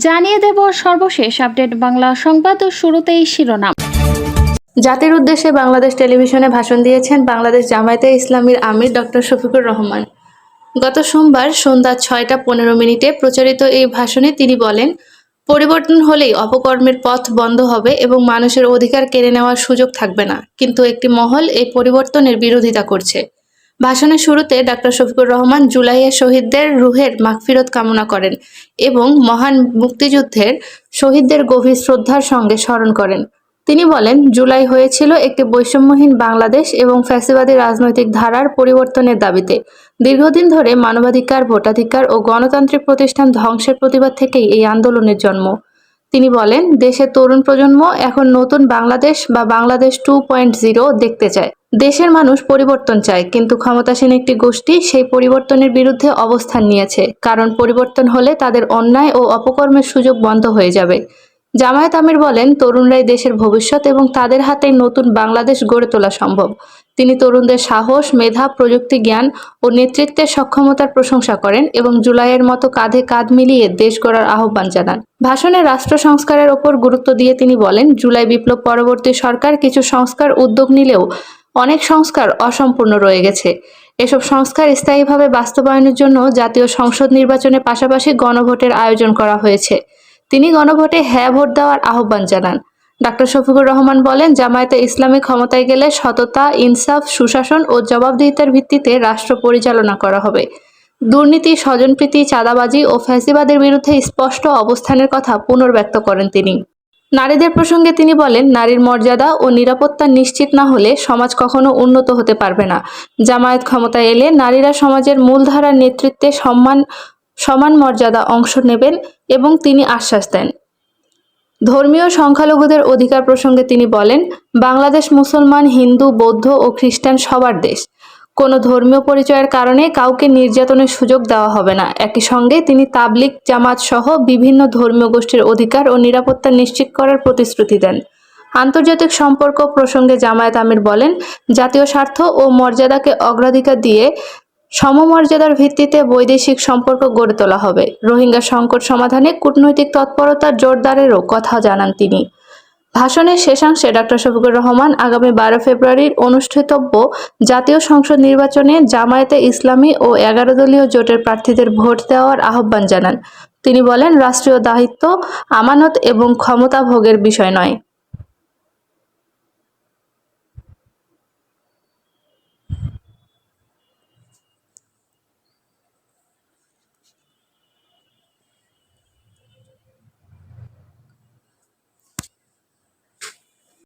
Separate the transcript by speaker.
Speaker 1: জানিয়ে দেব সর্বশেষ আপডেট বাংলা সংবাদ ও শুরুতেই শিরোনাম।
Speaker 2: জাতির উদ্দেশ্যে বাংলাদেশ টেলিভিশনে ভাষণ দিয়েছেন বাংলাদেশ জামায়াতে ইসলামীর আমির ডক্টর শফিকুর রহমান। গত সোমবার সন্ধ্যা ৬টা ১৫ প্রচারিত এই ভাষণে তিনি বলেন, পরিবর্তন হলেই অপকর্মের পথ বন্ধ হবে এবং মানুষের অধিকার কেড়ে নেওয়ার সুযোগ থাকবে না, কিন্তু একটি মহল এই পরিবর্তনের বিরোধিতা করছে। ভাষণের শুরুতে ডক্টর শফিকুর রহমান জুলাইয়ে শহীদদের রুহের মাগফিরত কামনা করেন এবং মহান মুক্তিযুদ্ধের শহীদদের গভীর শ্রদ্ধার সঙ্গে স্মরণ করেন। তিনি বলেন, জুলাই হয়েছিল একটি বৈষম্যহীন বাংলাদেশ এবং ফ্যাসিবাদী রাজনৈতিক ধারার পরিবর্তনের দাবিতে। দীর্ঘদিন ধরে মানবাধিকার, ভোটাধিকার ও গণতান্ত্রিক প্রতিষ্ঠান ধ্বংসের প্রতিবাদ থেকেই এই আন্দোলনের জন্ম। তিনি বলেন, দেশের তরুণ প্রজন্ম এখন নতুন বাংলাদেশ বা বাংলাদেশ 2.0 দেখতে চায়। দেশের মানুষ পরিবর্তন চায়, কিন্তু ক্ষমতাসীন একটি গোষ্ঠী সেই পরিবর্তনের বিরুদ্ধে অবস্থান নিয়েছে, কারণ পরিবর্তন হলে তাদের অন্যায় ও অপকর্মের সুযোগ বন্ধ হয়ে যাবে। জামায়াত আমির বলেন, তরুণরাই দেশের ভবিষ্যৎ এবং তাদের হাতে নতুন বাংলাদেশ গড়ে তোলা সম্ভব। তিনি তরুণদের সাহস, মেধা, প্রযুক্তি জ্ঞান ও নেতৃত্বের সক্ষমতার প্রশংসা করেন এবং জুলাইয়ের মতো কাঁধে কাঁধ মিলিয়ে দেশ গড়ার আহ্বান জানান। ভাষণে রাষ্ট্র সংস্কারের ওপর গুরুত্ব দিয়ে তিনি বলেন, জুলাই বিপ্লব পরবর্তী সরকার কিছু সংস্কার উদ্যোগ নিলেও অনেক সংস্কার অসম্পূর্ণ রয়ে গেছে। এসব সংস্কার স্থায়ীভাবে বাস্তবায়নের জন্য জাতীয় সংসদ নির্বাচনের পাশাপাশি গণভোটের আয়োজন করা হয়েছে। তিনি গণভোটে হ্যাঁ ভোট দেওয়ার আহ্বান জানান। ডক্টর শফিকুর রহমান বলেন, জামায়াতে ইসলামী ক্ষমতায় গেলে সততা, ইনসাফ, সুশাসন ও জবাবদিহিতার ভিত্তিতে রাষ্ট্র পরিচালনা করা হবে। দুর্নীতি, স্বজনপ্রীতি, চাঁদাবাজি ও ফ্যাসিবাদের বিরুদ্ধে স্পষ্ট অবস্থানের কথা পুনর্ব্যক্ত করেন তিনি। নারীদের প্রসঙ্গে তিনি বলেন, নারীর মর্যাদা ও নিরাপত্তা নিশ্চিত না হলে সমাজ কখনো উন্নত হতে পারবে না। জামায়াত ক্ষমতায় এলে নারীরা সমাজের মূলধারার নেতৃত্বে সমান মর্যাদা অংশ নেবেন এবং তিনি আশ্বাস দেন। ধর্মীয় সংখ্যালঘুদের অধিকার প্রসঙ্গে তিনি বলেন, বাংলাদেশ মুসলমান, হিন্দু, বৌদ্ধ ও খ্রিস্টান সবার দেশ। কোনো ধর্মীয় পরিচয়ের কারণে কাউকে নির্যাতনের সুযোগ দেওয়া হবে না। একই সঙ্গে তিনি তাবলিগ জামাত সহ বিভিন্ন ধর্মীয় গোষ্ঠীর অধিকার ও নিরাপত্তা নিশ্চিত করার প্রতিশ্রুতি দেন। আন্তর্জাতিক সম্পর্ক প্রসঙ্গে জামায়াত আমির বলেন, জাতীয় স্বার্থ ও মর্যাদাকে অগ্রাধিকার দিয়ে সমমর্যাদার ভিত্তিতে বৈদেশিক সম্পর্ক গড়ে তোলা হবে। রোহিঙ্গা সংকট সমাধানে কূটনৈতিক তৎপরতা জোরদারেরও কথা জানান তিনি। ভাষণের শেষাংশে ডক্টর শফিকুর রহমান আগামী 12 ফেব্রুয়ারির অনুষ্ঠিতব্য জাতীয় সংসদ নির্বাচনে জামায়াতে ইসলামী ও 11 দলীয় জোটের প্রার্থীদের ভোট দেওয়ার আহ্বান জানান। তিনি বলেন, রাষ্ট্রীয় দায়িত্ব আমানত এবং ক্ষমতা ভোগের বিষয় নয়।